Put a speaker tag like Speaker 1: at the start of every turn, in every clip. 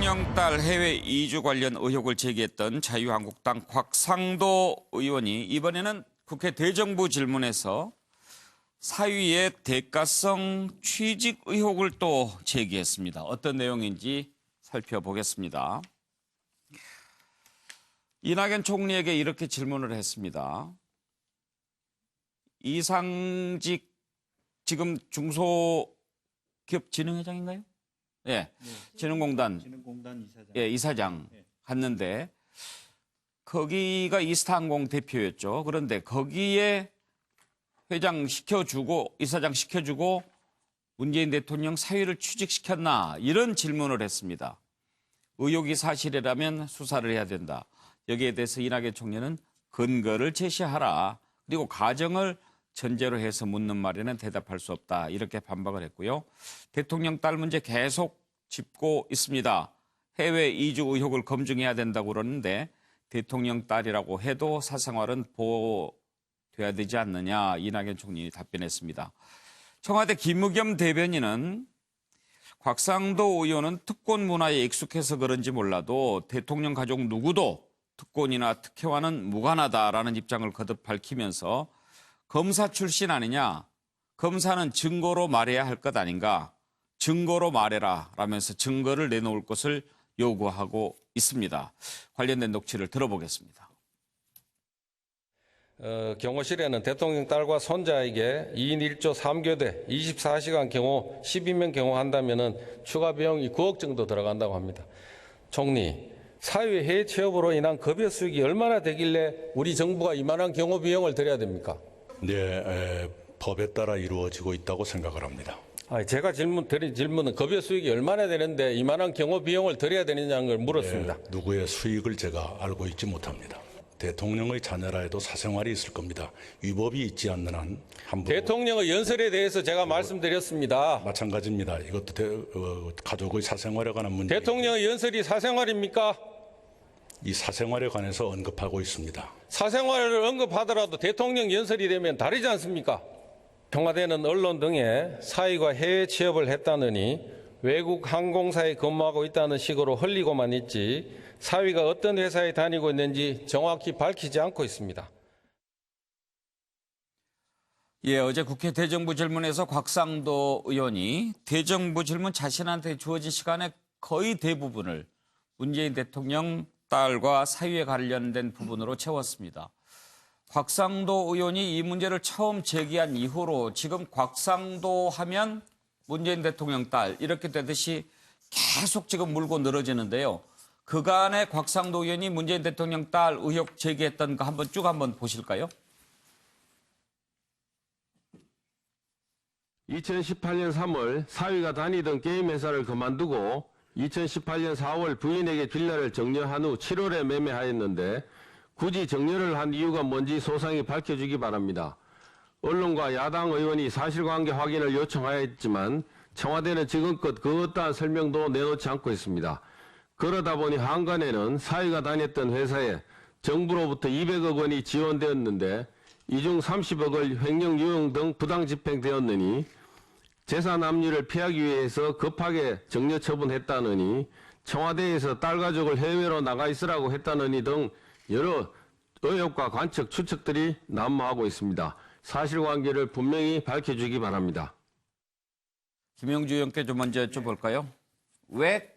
Speaker 1: 대통령 딸 해외 이주 관련 의혹을 제기했던 자유한국당 곽상도 의원이 이번에는 국회 대정부 질문에서 사위의 대가성 취직 의혹을 또 제기했습니다. 어떤 내용인지 살펴보겠습니다. 이낙연 총리에게 이렇게 질문을 했습니다. 이상직 지금 중소기업진흥회장인가요? 예, 진흥공단
Speaker 2: 이사장.
Speaker 1: 예, 이사장 갔는데 거기가 이스타항공 대표였죠. 그런데 거기에 회장 시켜주고 이사장 시켜주고 문재인 대통령 사위를 취직시켰나 이런 질문을 했습니다. 의혹이 사실이라면 수사를 해야 된다. 여기에 대해서 이낙연 총리는 근거를 제시하라. 그리고 가정을 전제로 해서 묻는 말에는 대답할 수 없다. 이렇게 반박을 했고요. 대통령 딸 문제 계속 짚고 있습니다. 해외 이주 의혹을 검증해야 된다고 그러는데 대통령 딸이라고 해도 사생활은 보호돼야 되지 않느냐. 이낙연 총리 답변했습니다. 청와대 김의겸 대변인은 곽상도 의원은 특권 문화에 익숙해서 그런지 몰라도 대통령 가족 누구도 특권이나 특혜와는 무관하다라는 입장을 거듭 밝히면서 검사 출신 아니냐, 검사는 증거로 말해야 할 것 아닌가, 증거로 말해라 라면서 증거를 내놓을 것을 요구하고 있습니다. 관련된 녹취를 들어보겠습니다.
Speaker 3: 경호실에는 대통령 딸과 손자에게 2인 1조 3교대 24시간 경호 12명 경호한다면 추가 비용이 9억 정도 들어간다고 합니다. 총리, 사회 해외 취업으로 인한 급여 수익이 얼마나 되길래 우리 정부가 이만한 경호 비용을 들여야 됩니까?
Speaker 4: 네, 법에 따라 이루어지고 있다고 생각을 합니다.
Speaker 3: 제가 드린 질문은 급여 수익이 얼마나 되는데 이만한 경호 비용을 들여야 되느냐는 걸 물었습니다.
Speaker 4: 네, 누구의 수익을 제가 알고 있지 못합니다. 대통령의 자녀라 해도 사생활이 있을 겁니다. 위법이 있지 않는 한 함부로.
Speaker 3: 대통령의 연설에 대해서 제가 말씀드렸습니다.
Speaker 4: 마찬가지입니다. 이것도 가족의 사생활에 관한 문제.
Speaker 3: 대통령의 연설이 사생활입니까?
Speaker 4: 이 사생활에 관해서 언급하고 있습니다.
Speaker 3: 사생활을 언급하더라도 대통령 연설이 되면 다르지 않습니까? 청와대는 언론 등에 사위가 해외 취업을 했다느니 외국 항공사에 근무하고 있다는 식으로 흘리고만 있지 사위가 어떤 회사에 다니고 있는지 정확히 밝히지 않고 있습니다.
Speaker 1: 예, 어제 국회 대정부 질문에서 곽상도 의원이 대정부 질문 자신한테 주어진 시간의 거의 대부분을 문재인 대통령 딸과 사위에 관련된 부분으로 채웠습니다. 곽상도 의원이 이 문제를 처음 제기한 이후로 지금 곽상도 하면 문재인 대통령 딸 이렇게 되듯이 계속 지금 물고 늘어지는데요. 그간에 곽상도 의원이 문재인 대통령 딸 의혹 제기했던 거 한번 쭉 한번 보실까요?
Speaker 5: 2018년 3월 사위가 다니던 게임 회사를 그만두고 2018년 4월 부인에게 빌라를 정려한 후 7월에 매매하였는데 굳이 정려를 한 이유가 뭔지 소상히 밝혀주기 바랍니다. 언론과 야당 의원이 사실관계 확인을 요청하였지만 청와대는 지금껏 그 어떠한 설명도 내놓지 않고 있습니다. 그러다 보니 한간에는 사위가 다녔던 회사에 정부로부터 200억 원이 지원되었는데 이 중 30억을 횡령 유용 등 부당 집행되었느니 재산 압류를 피하기 위해서 급하게 정려 처분했다느니 청와대에서 딸 가족을 해외로 나가 있으라고 했다느니 등 여러 의혹과 관측, 추측들이 난무하고 있습니다. 사실관계를 분명히 밝혀주기 바랍니다.
Speaker 1: 김영주 의원께 좀 먼저 여쭤볼까요? 왜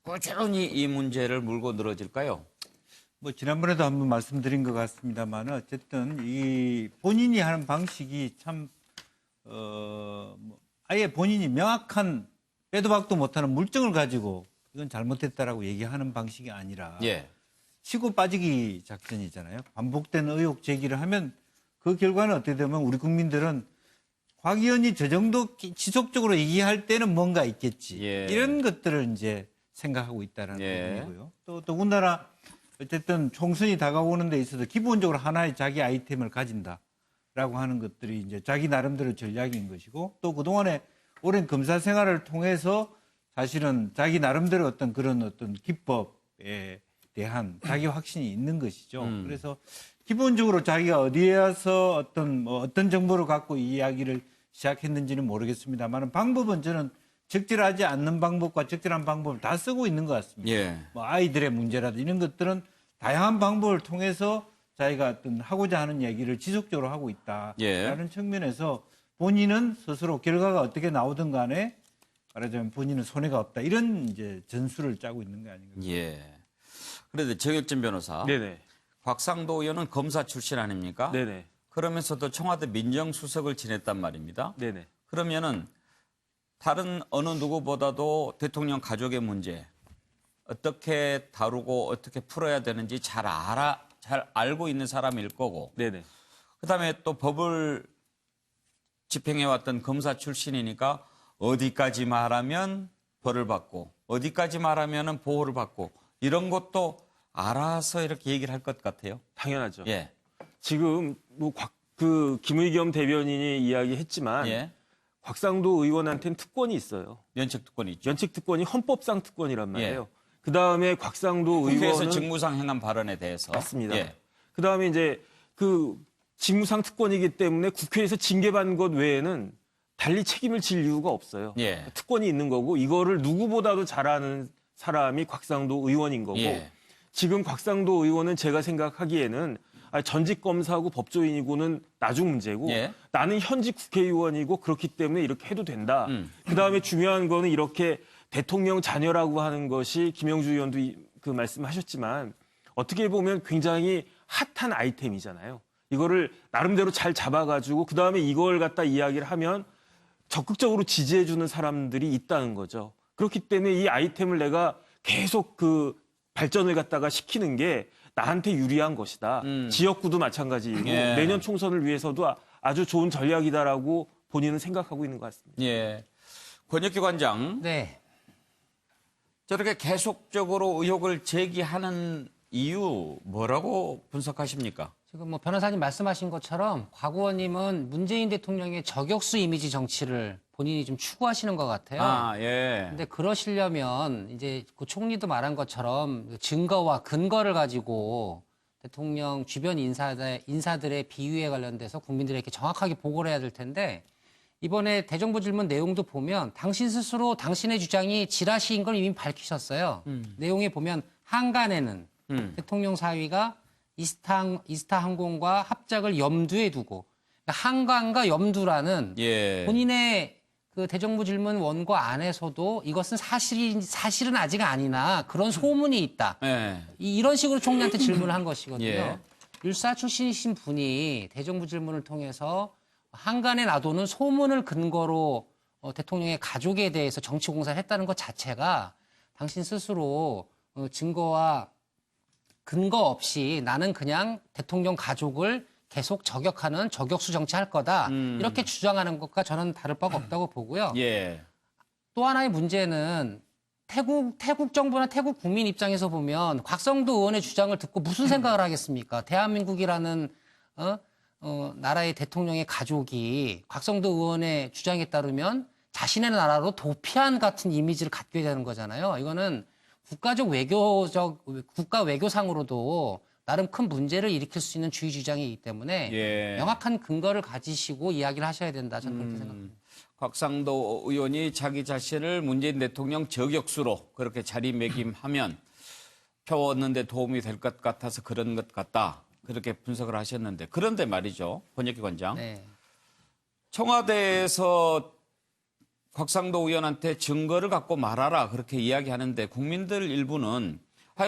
Speaker 1: 꾸준히 이 문제를 물고 늘어질까요?
Speaker 2: 지난번에도 한번 말씀드린 것 같습니다만 어쨌든 이 본인이 하는 방식이 참 아예 본인이 명확한 빼도 박도 못하는 물증을 가지고 이건 잘못했다라고 얘기하는 방식이 아니라
Speaker 1: 예.
Speaker 2: 치고 빠지기 작전이잖아요. 반복된 의혹 제기를 하면 그 결과는 어떻게 되면 우리 국민들은 곽 의원이 저 정도 지속적으로 얘기할 때는 뭔가 있겠지.
Speaker 1: 예.
Speaker 2: 이런 것들을 이제 생각하고 있다는
Speaker 1: 예.
Speaker 2: 부분이고요. 또 더군다나 어쨌든 총선이 다가오는 데 있어서 기본적으로 하나의 자기 아이템을 가진다라고 하는 것들이 이제 자기 나름대로 전략인 것이고 또 그동안에 오랜 검사 생활을 통해서 사실은 자기 나름대로 어떤 기법에 대한 자기 확신이 있는 것이죠. 그래서 기본적으로 자기가 어디에 와서 어떤 정보를 갖고 이 이야기를 시작했는지는 모르겠습니다만 방법은 저는 적절하지 않는 방법과 적절한 방법을 다 쓰고 있는 것 같습니다.
Speaker 1: 예.
Speaker 2: 뭐 아이들의 문제라든 이런 것들은 다양한 방법을 통해서 자기가 어떤 하고자 하는 얘기를 지속적으로 하고 있다라는
Speaker 1: 예.
Speaker 2: 측면에서 본인은 스스로 결과가 어떻게 나오든 간에 말하자면 본인은 손해가 없다 이런 이제 전술을 짜고 있는 거 아닌가.
Speaker 1: 예. 그런데 정혁진 변호사,
Speaker 6: 네네.
Speaker 1: 곽상도 의원은 검사 출신 아닙니까?
Speaker 6: 네네.
Speaker 1: 그러면서도 청와대 민정수석을 지냈단 말입니다.
Speaker 6: 네네.
Speaker 1: 그러면은 다른 어느 누구보다도 대통령 가족의 문제 어떻게 다루고 어떻게 풀어야 되는지 잘 알고 있는 사람일 거고,
Speaker 6: 네네.
Speaker 1: 그다음에 또 법을 집행해왔던 검사 출신이니까 어디까지 말하면 벌을 받고 어디까지 말하면 보호를 받고 이런 것도 알아서 이렇게 얘기를 할 것 같아요.
Speaker 6: 당연하죠.
Speaker 1: 예.
Speaker 6: 지금 뭐 김의겸 대변인이 이야기했지만
Speaker 1: 예.
Speaker 6: 곽상도 의원한테는 특권이 있어요.
Speaker 1: 연책 특권이 있죠.
Speaker 6: 연칙 특권이 헌법상 특권이란 말이에요.
Speaker 1: 예.
Speaker 6: 그다음에 곽상도
Speaker 1: 국회에서
Speaker 6: 의원은
Speaker 1: 직무상 행한 발언에 대해서.
Speaker 6: 맞습니다.
Speaker 1: 예.
Speaker 6: 그다음에 이제 그 직무상 특권이기 때문에 국회에서 징계받은 것 외에는 달리 책임을 질 이유가 없어요.
Speaker 1: 예.
Speaker 6: 특권이 있는 거고 이거를 누구보다도 잘하는 사람이 곽상도 의원인 거고
Speaker 1: 예.
Speaker 6: 지금 곽상도 의원은 제가 생각하기에는 전직 검사고 법조인이고는 나중 문제고
Speaker 1: 예.
Speaker 6: 나는 현직 국회의원이고 그렇기 때문에 이렇게 해도 된다. 그다음에 중요한 거는 이렇게 대통령 자녀라고 하는 것이 김영주 의원도 그 말씀하셨지만 어떻게 보면 굉장히 핫한 아이템이잖아요. 이거를 나름대로 잘 잡아가지고 그다음에 이걸 갖다 이야기를 하면 적극적으로 지지해주는 사람들이 있다는 거죠. 그렇기 때문에 이 아이템을 내가 계속 그 발전을 갖다가 시키는 게 나한테 유리한 것이다. 지역구도 마찬가지이고
Speaker 1: 예.
Speaker 6: 내년 총선을 위해서도 아주 좋은 전략이다라고 본인은 생각하고 있는 것 같습니다.
Speaker 1: 예. 권혁기 관장,
Speaker 7: 네.
Speaker 1: 저렇게 계속적으로 의혹을 제기하는 이유 뭐라고 분석하십니까?
Speaker 7: 지금 뭐 변호사님 말씀하신 것처럼 곽 의원님은 문재인 대통령의 저격수 이미지 정치를 본인이 좀 추구하시는 것 같아요.
Speaker 1: 아, 예.
Speaker 7: 근데 그러시려면 이제 그 총리도 말한 것처럼 증거와 근거를 가지고 대통령 주변 인사들의 비위에 관련돼서 국민들에게 정확하게 보고를 해야 될 텐데 이번에 대정부 질문 내용도 보면 당신 스스로 당신의 주장이 지라시인 걸 이미 밝히셨어요. 내용에 보면 한간에는 대통령 사위가 이스타 항공과 합작을 염두에 두고 그러니까 한간과 염두라는
Speaker 1: 예.
Speaker 7: 본인의 그 대정부 질문 원고 안에서도 이것은 사실은 아직 아니나 그런 소문이 있다.
Speaker 1: 예.
Speaker 7: 이런 식으로 총리한테 질문을 한 것이거든요.
Speaker 1: 예.
Speaker 7: 율사 출신이신 분이 대정부 질문을 통해서 한간에 놔두는 소문을 근거로 대통령의 가족에 대해서 정치 공사를 했다는 것 자체가 당신 스스로 증거와 근거 없이 나는 그냥 대통령 가족을 계속 저격하는 저격수 정치할 거다. 이렇게 주장하는 것과 저는 다를 바가 없다고 보고요.
Speaker 1: 예.
Speaker 7: 또 하나의 문제는 태국 정부나 태국 국민 입장에서 보면 곽상도 의원의 주장을 듣고 무슨 생각을 하겠습니까? 대한민국이라는 나라의 대통령의 가족이 곽상도 의원의 주장에 따르면 자신의 나라로 도피한 같은 이미지를 갖게 되는 거잖아요. 이거는 국가 외교상으로도 나름 큰 문제를 일으킬 수 있는 주의 주장이기 때문에
Speaker 1: 예.
Speaker 7: 명확한 근거를 가지시고 이야기를 하셔야 된다. 저는 그렇게 생각합니다.
Speaker 1: 곽상도 의원이 자기 자신을 문재인 대통령 저격수로 그렇게 자리매김하면 표 얻는 데 도움이 될 것 같아서 그런 것 같다. 그렇게 분석을 하셨는데 그런데 말이죠. 권혁기 관장.
Speaker 7: 네.
Speaker 1: 청와대에서 곽상도 의원한테 증거를 갖고 말하라 그렇게 이야기하는데 국민들 일부는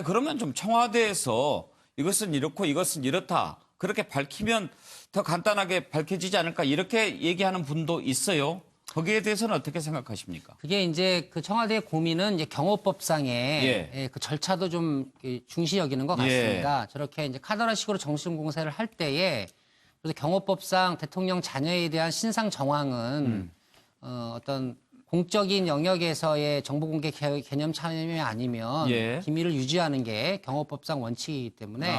Speaker 1: 그러면 좀 청와대에서 이것은 이렇고 이것은 이렇다. 그렇게 밝히면 더 간단하게 밝혀지지 않을까 이렇게 얘기하는 분도 있어요. 거기에 대해서는 어떻게 생각하십니까?
Speaker 7: 그게 이제 그 청와대의 고민은 이제 경호법상의 그 절차도 좀 중시 여기는 것 같습니다. 저렇게 이제 카더라식으로 정신 공세를 할 때에 그래서 경호법상 대통령 자녀에 대한 신상 정황은 어떤 공적인 영역에서의 정보 공개 개념 참여 아니면 기밀을 유지하는 게 경호법상 원칙이기 때문에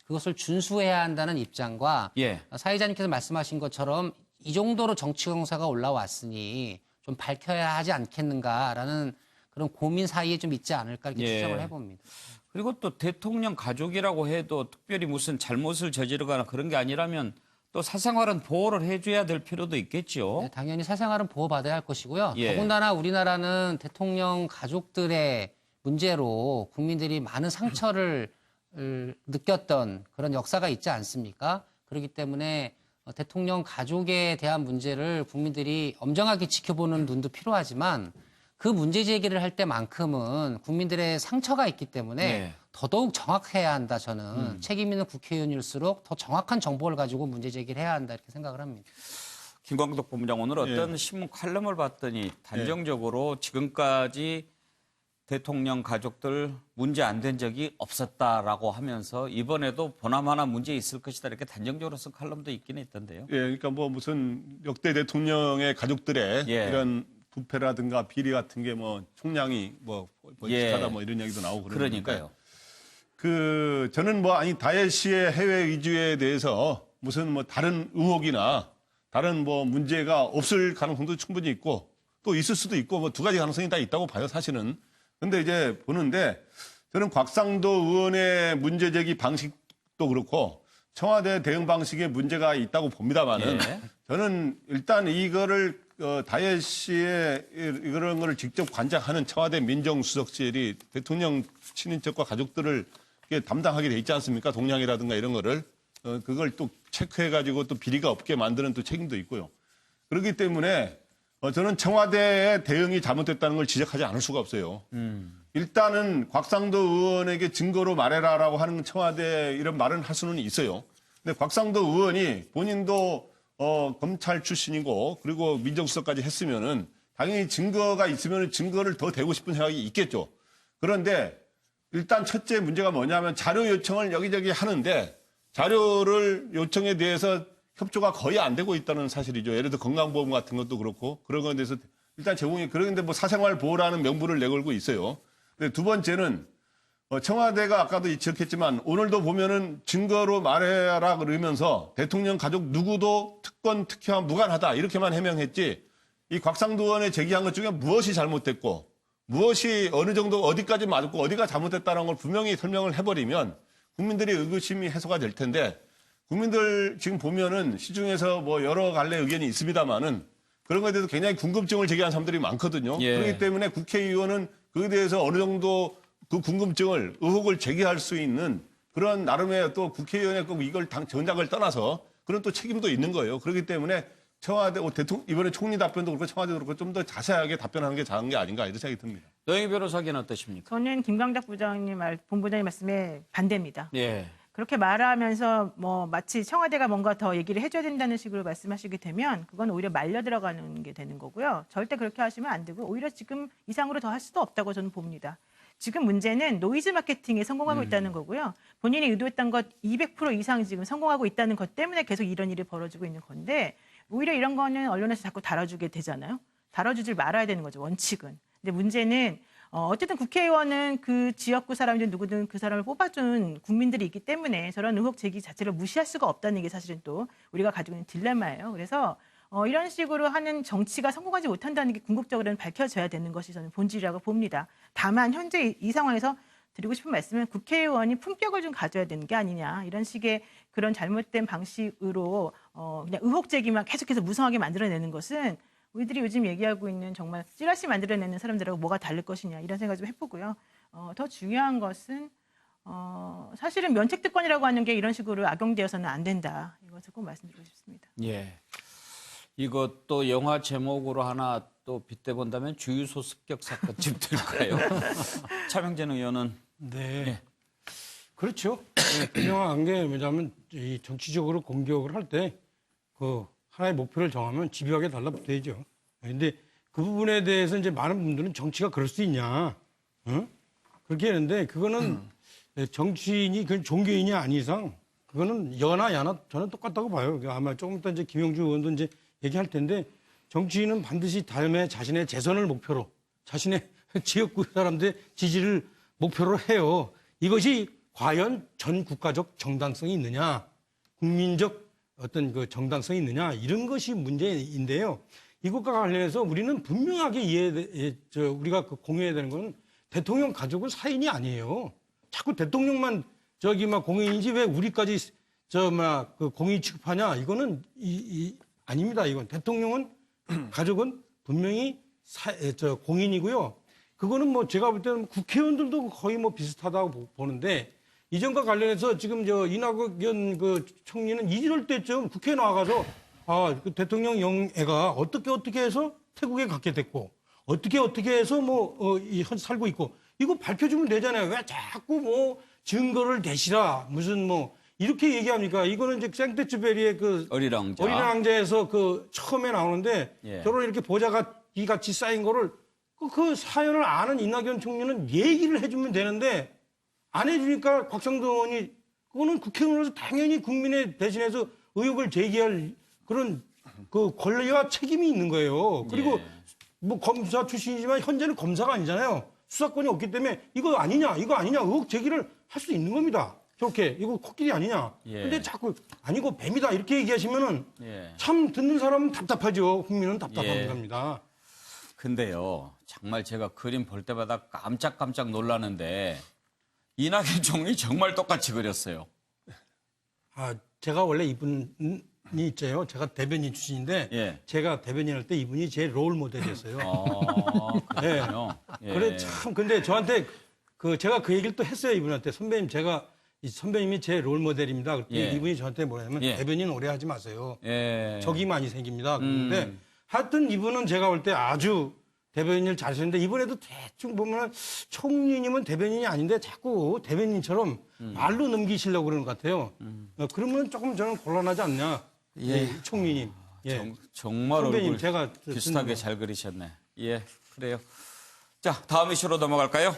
Speaker 7: 그것을 준수해야 한다는 입장과 사회자님께서 말씀하신 것처럼 이 정도로 정치 공사가 올라왔으니 좀 밝혀야 하지 않겠는가라는 그런 고민 사이에 좀 있지 않을까 이렇게 추정을 해봅니다.
Speaker 1: 그리고 또 대통령 가족이라고 해도 특별히 무슨 잘못을 저지르거나 그런 게 아니라면 또 사생활은 보호를 해줘야 될 필요도 있겠죠.
Speaker 7: 네, 당연히 사생활은 보호받아야 할 것이고요.
Speaker 1: 예.
Speaker 7: 더군다나 우리나라는 대통령 가족들의 문제로 국민들이 많은 상처를 느꼈던 그런 역사가 있지 않습니까? 그렇기 때문에 대통령 가족에 대한 문제를 국민들이 엄정하게 지켜보는 눈도 필요하지만 그 문제 제기를 할 때만큼은 국민들의 상처가 있기 때문에
Speaker 1: 네.
Speaker 7: 더더욱 정확해야 한다. 저는 책임 있는 국회의원일수록 더 정확한 정보를 가지고 문제 제기를 해야 한다 이렇게 생각을 합니다.
Speaker 1: 김광덕 본부장 오늘 어떤 신문 칼럼을 봤더니 단정적으로 지금까지 대통령 가족들 문제 안 된 적이 없었다라고 하면서 이번에도 보나마나 문제 있을 것이다 이렇게 단정적으로 쓴 칼럼도 있긴 있던데요.
Speaker 8: 예, 그러니까 뭐 무슨 역대 대통령의 가족들의
Speaker 1: 예.
Speaker 8: 이런 부패라든가 비리 같은 게 뭐 총량이 뭐 벌칙하다 뭐 이런 얘기도 나오고
Speaker 1: 그러니까요.
Speaker 8: 저는 뭐 아니 다혜 씨의 해외 이주에 대해서 무슨 뭐 다른 의혹이나 다른 뭐 문제가 없을 가능성도 충분히 있고 또 있을 수도 있고 뭐 두 가지 가능성이 다 있다고 봐요, 사실은. 근데 이제 보는데 저는 곽상도 의원의 문제 제기 방식도 그렇고 청와대 대응 방식에 문제가 있다고 봅니다만은
Speaker 1: 예.
Speaker 8: 저는 일단 이거를 다혜 씨의 이런 거를 직접 관장하는 청와대 민정수석실이 대통령 친인척과 가족들을 담당하게 돼 있지 않습니까? 동향이라든가 이런 거를 그걸 또 체크해가지고 또 비리가 없게 만드는 또 책임도 있고요. 그렇기 때문에 저는 청와대의 대응이 잘못됐다는 걸 지적하지 않을 수가 없어요. 일단은 곽상도 의원에게 증거로 말해라라고 하는 청와대 이런 말은 할 수는 있어요. 근데 곽상도 의원이 본인도 검찰 출신이고 그리고 민정수석까지 했으면은 당연히 증거가 있으면 증거를 더 대고 싶은 생각이 있겠죠. 그런데 일단 첫째 문제가 뭐냐면 자료 요청을 여기저기 하는데 자료를 요청에 대해서 협조가 거의 안 되고 있다는 사실이죠. 예를 들어 건강보험 같은 것도 그렇고 그런 거에 대해서 일단 제공이 그런데 뭐 사생활 보호라는 명분을 내걸고 있어요. 근데 두 번째는 청와대가 아까도 지적했지만 오늘도 보면은 증거로 말해라 그러면서 대통령 가족 누구도 특권 특혜와 무관하다 이렇게만 해명했지 이 곽상도 의원의 제기한 것 중에 무엇이 잘못됐고 무엇이 어느 정도 어디까지 맞았고 어디가 잘못됐다는 걸 분명히 설명을 해버리면 국민들의 의구심이 해소가 될 텐데 국민들 지금 보면은 시중에서 뭐 여러 갈래 의견이 있습니다만은 그런 것에 대해서 굉장히 궁금증을 제기한 사람들이 많거든요.
Speaker 1: 예.
Speaker 8: 그렇기 때문에 국회의원은 그에 대해서 어느 정도 그 궁금증을 의혹을 제기할 수 있는 그런 나름의 또 국회의원의 꼭 이걸 전작을 떠나서 그런 또 책임도 있는 거예요. 그렇기 때문에 청와대 대통령 이번에 총리 답변도 그렇고 청와대도 그렇고 좀 더 자세하게 답변하는 게 잘한 게 아닌가 이런 생각이 듭니다.
Speaker 1: 노영희 변호사께는 어떠십니까?
Speaker 9: 저는 김광덕 본부장님 말씀에 반대입니다.
Speaker 1: 예.
Speaker 9: 그렇게 말하면서 뭐 마치 청와대가 뭔가 더 얘기를 해줘야 된다는 식으로 말씀하시게 되면 그건 오히려 말려 들어가는 게 되는 거고요. 절대 그렇게 하시면 안 되고 오히려 지금 이상으로 더 할 수도 없다고 저는 봅니다. 지금 문제는 노이즈 마케팅에 성공하고 있다는 거고요. 본인이 의도했던 것 200% 이상 지금 성공하고 있다는 것 때문에 계속 이런 일이 벌어지고 있는 건데 오히려 이런 거는 언론에서 자꾸 다뤄주게 되잖아요. 다뤄주질 말아야 되는 거죠, 원칙은. 근데 문제는 어쨌든 국회의원은 그 지역구 사람이든 누구든 그 사람을 뽑아준 국민들이 있기 때문에 저런 의혹 제기 자체를 무시할 수가 없다는 게 사실은 또 우리가 가지고 있는 딜레마예요. 그래서 이런 식으로 하는 정치가 성공하지 못한다는 게 궁극적으로는 밝혀져야 되는 것이 저는 본질이라고 봅니다. 다만 현재 이 상황에서 드리고 싶은 말씀은 국회의원이 품격을 좀 가져야 되는 게 아니냐. 이런 식의 그런 잘못된 방식으로 그냥 의혹 제기만 계속해서 무성하게 만들어내는 것은 우리들이 요즘 얘기하고 있는 정말 찌라시 만들어내는 사람들하고 뭐가 다를 것이냐 이런 생각 좀 해보고요. 더 중요한 것은 사실은 면책특권이라고 하는 게 이런 식으로 악용되어서는 안 된다. 이것을 꼭 말씀드리고 싶습니다.
Speaker 1: 예. 이것도 영화 제목으로 하나 또 빗대본다면 주유소 습격 사건쯤 될까요? 차명진 의원은
Speaker 10: 네.
Speaker 1: 예.
Speaker 10: 그렇죠. 분명한 게 뭐냐면 이 정치적으로 공격을 할 때 그 하나의 목표를 정하면 집요하게 달라붙어야죠. 근데 그 부분에 대해서 이제 많은 분들은 정치가 그럴 수 있냐, 응? 그렇게 하는데 그거는 정치인이 그 종교인이 아닌 이상 그거는 여나 야나 저는 똑같다고 봐요. 아마 조금 이따 이제 김영주 의원도 이제 얘기할 텐데 정치인은 반드시 다음에 자신의 재선을 목표로 자신의 지역구 사람들의 지지를 목표로 해요. 이것이 과연 전 국가적 정당성이 있느냐, 국민적 어떤 그 정당성이 있느냐 이런 것이 문제인데요. 이것과 관련해서 우리는 분명하게 우리가 공유해야 되는 건 대통령 가족은 사인이 아니에요. 자꾸 대통령만 막 공인이지 왜 우리까지 그 공익 취급하냐? 이거는 아닙니다. 이건 대통령은 가족은 분명히 공인이고요. 그거는 뭐 제가 볼 때는 국회의원들도 거의 뭐 비슷하다고 보는데 이전과 관련해서 지금 이낙연 그 총리는 이럴 때쯤 국회에 나와가서 그 대통령 영애가 어떻게 해서 태국에 갔게 됐고 어떻게 해서 살고 있고 이거 밝혀주면 되잖아요. 왜 자꾸 뭐 증거를 대시라 무슨 뭐 이렇게 얘기합니까? 이거는 이제 생테츠베리의 그 어린 왕자에서 그 처음에 나오는데 저런 이렇게 보자가 이 같이 쌓인 거를 그 사연을 아는 이낙연 총리는 얘기를 해주면 되는데 안 해주니까 곽상도 의원이 그거는 국회의원으로서 당연히 국민의 대신해서 의혹을 제기할 그런 그 권리와 책임이 있는 거예요. 그리고 뭐 검사 출신이지만 현재는 검사가 아니잖아요. 수사권이 없기 때문에 이거 아니냐 의혹 제기를 할 수 있는 겁니다. 저렇게 이거 코끼리 아니냐. 근데 자꾸 아니고 뱀이다 이렇게 얘기하시면은 참 듣는 사람은 답답하죠. 국민은 답답한 겁니다.
Speaker 1: 근데요, 정말 제가 그림 볼 때마다 깜짝깜짝 놀라는데 이낙연 총리 정말 똑같이 그렸어요.
Speaker 10: 제가 원래 이분이 있죠. 제가 대변인 출신인데 제가 대변인할 때 이분이 제 롤 모델이었어요.
Speaker 1: 그렇군요.
Speaker 10: 그래 참 근데 저한테 제가 그 얘기를 또 했어요. 이분한테 선배님이 제 롤 모델입니다. 그때 이분이 저한테 뭐냐면 대변인 오래 하지 마세요. 적이 많이 생깁니다. 그런데 하여튼 이분은 제가 볼 때 아주 대변인을 잘 쓰는데 이번에도 대충 보면 총리님은 대변인이 아닌데 자꾸 대변인처럼 말로 넘기시려고 그러는 것 같아요. 그러면 조금 저는 곤란하지 않냐. 총리님.
Speaker 1: 정말
Speaker 10: 선배님,
Speaker 1: 얼굴
Speaker 10: 제가
Speaker 1: 비슷하게 잘 그리셨네. 그래요. 자, 다음 이슈로 넘어갈까요?